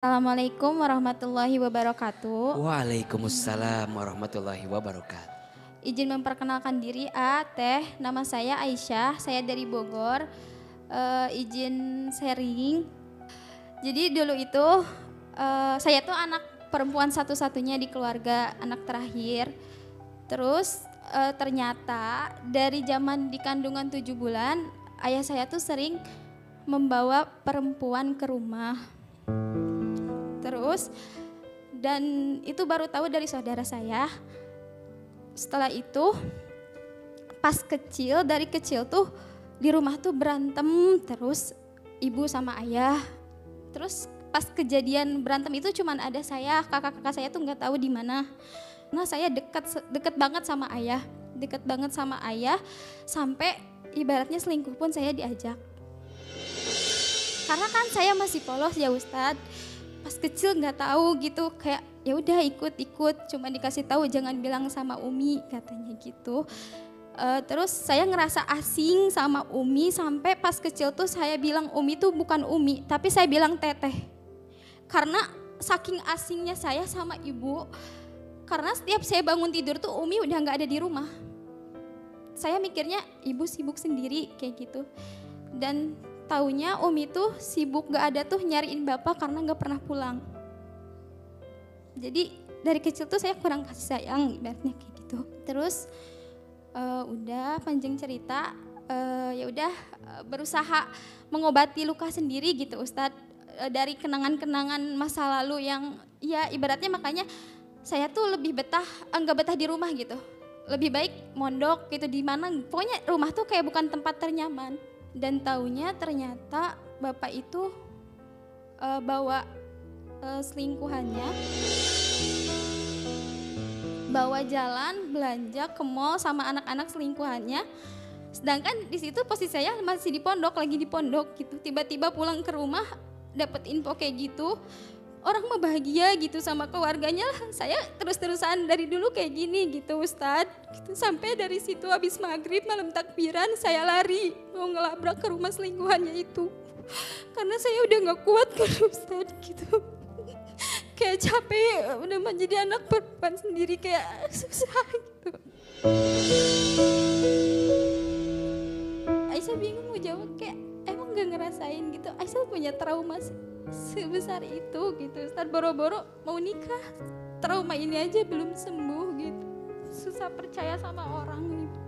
Assalamualaikum warahmatullahi wabarakatuh. Waalaikumsalam warahmatullahi wabarakatuh. Izin memperkenalkan diri, Teh. Nama saya Aisyah, saya dari Bogor. Izin sharing. Jadi dulu itu saya tuh anak perempuan satu-satunya di keluarga, anak terakhir. Terus ternyata dari zaman di kandungan 7 bulan, ayah saya tuh sering membawa perempuan ke rumah. Terus dan itu baru tahu dari saudara saya. Setelah itu pas kecil, dari kecil tuh di rumah tuh berantem terus ibu sama ayah. Terus pas kejadian berantem itu cuman ada saya, kakak-kakak saya tuh nggak tahu di mana. Nah, saya deket banget sama ayah, deket banget sama ayah sampai ibaratnya selingkuh pun saya diajak. Karena kan saya masih polos ya Ustadz. Pas kecil nggak tahu gitu, kayak ya udah ikut, cuma dikasih tahu jangan bilang sama Umi katanya gitu. Terus saya ngerasa asing sama Umi sampai pas kecil tuh saya bilang Umi tuh bukan Umi, tapi saya bilang Teteh. Karena saking asingnya saya sama ibu, karena setiap saya bangun tidur tuh Umi udah nggak ada di rumah. Saya mikirnya ibu sibuk sendiri kayak gitu. Dan taunya Umi tuh sibuk gak ada tuh nyariin bapak karena gak pernah pulang. Jadi dari kecil tuh saya kurang kasih sayang ibaratnya kayak gitu. Terus udah panjang cerita, ya udah berusaha mengobati luka sendiri gitu Ustadz. Dari kenangan-kenangan masa lalu yang ya ibaratnya makanya saya tuh lebih nggak betah di rumah gitu. Lebih baik mondok gitu di mana, pokoknya rumah tuh kayak bukan tempat ternyaman. Dan taunya ternyata bapak itu bawa selingkuhannya, bawa jalan belanja ke mall sama anak-anak selingkuhannya. Sedangkan di situ posisi saya masih di pondok, lagi di pondok gitu. Tiba-tiba pulang ke rumah dapet info kayak gitu. Orang mah bahagia gitu sama keluarganya, saya terus-terusan dari dulu kayak gini gitu Ustadz. Gitu. Sampai dari situ habis maghrib malam takbiran saya lari mau ngelabrak ke rumah selingkuhannya itu. Karena saya udah gak kuat kan Ustadz gitu. Kayak capek udah menjadi anak perempuan sendiri, kayak susah gitu. Aisyah bingung mau jawab, kayak emang gak ngerasain gitu. Aisyah punya trauma sebesar itu gitu Ustaz, boro-boro mau nikah trauma ini aja belum sembuh gitu, susah percaya sama orang gitu.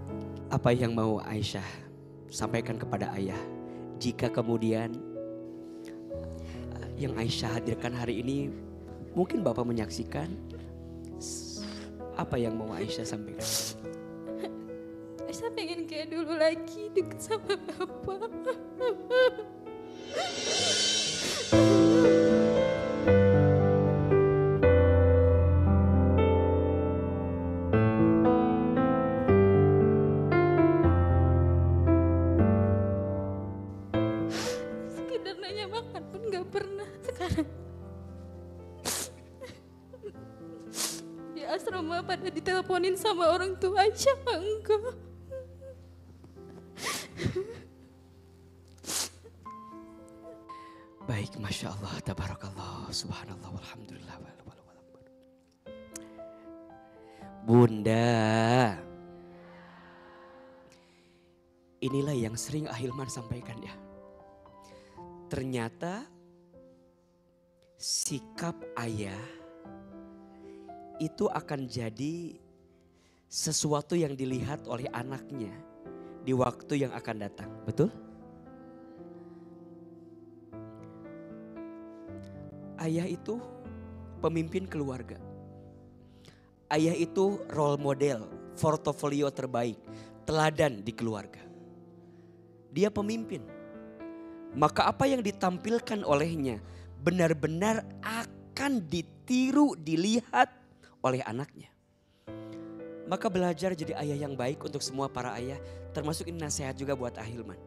Apa yang mau Aisyah sampaikan kepada ayah jika kemudian yang Aisyah hadirkan hari ini mungkin Bapak menyaksikan, apa yang mau Aisyah sampaikan? Aisyah pengen kayak dulu lagi deket sama Bapak. Sekedar nanya makan pun gak pernah sekarang. Di asrama pada diteleponin sama orang tua, Aisyah enggak. Baik, Masya Allah, Tabarakallah, Subhanallah, Walhamdulillah. Bunda, inilah yang sering Ahilman sampaikan ya. Ternyata sikap ayah itu akan jadi sesuatu yang dilihat oleh anaknya di waktu yang akan datang, betul? Ayah itu pemimpin keluarga. Ayah itu role model, portofolio terbaik, teladan di keluarga. Dia pemimpin. Maka apa yang ditampilkan olehnya benar-benar akan ditiru, dilihat oleh anaknya. Maka belajar jadi ayah yang baik untuk semua para ayah, termasuk ini nasihat juga buat Ahilman.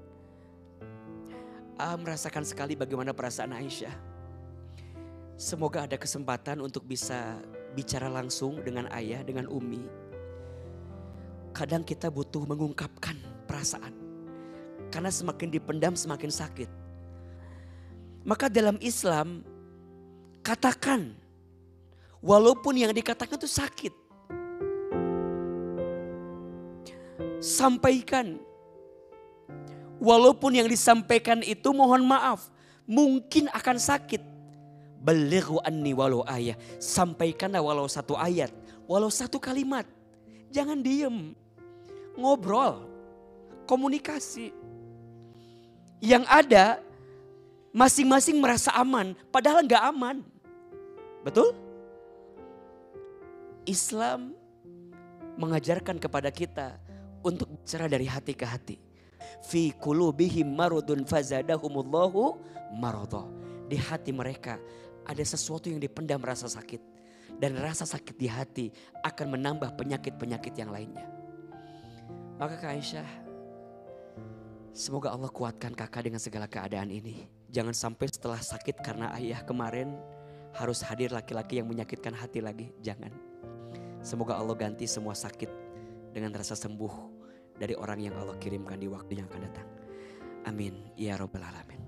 Merasakan sekali bagaimana perasaan Aisyah. Semoga ada kesempatan untuk bisa bicara langsung dengan ayah, dengan Umi. Kadang kita butuh mengungkapkan perasaan. Karena semakin dipendam semakin sakit. Maka dalam Islam Katakan. Walaupun yang dikatakan itu sakit. Sampaikan. Walaupun yang disampaikan itu mohon maaf. Mungkin akan sakit. Balighu anni walau ayat. Sampaikanlah walau satu ayat. Walau satu kalimat. Jangan diem. Ngobrol. Komunikasi. Yang ada masing-masing merasa aman. Padahal gak aman. Betul? Islam mengajarkan kepada kita untuk bicara dari hati ke hati. Fi qulubihim maradun fazadahumullahu maradha. Di hati mereka ada sesuatu yang dipendam rasa sakit. Dan rasa sakit di hati akan menambah penyakit-penyakit yang lainnya. Maka Kak Aisyah, semoga Allah kuatkan kakak dengan segala keadaan ini. Jangan sampai setelah sakit karena ayah kemarin harus hadir laki-laki yang menyakitkan hati lagi. Jangan. Semoga Allah ganti semua sakit dengan rasa sembuh dari orang yang Allah kirimkan di waktu yang akan datang. Amin. Ya Rabbal Alamin.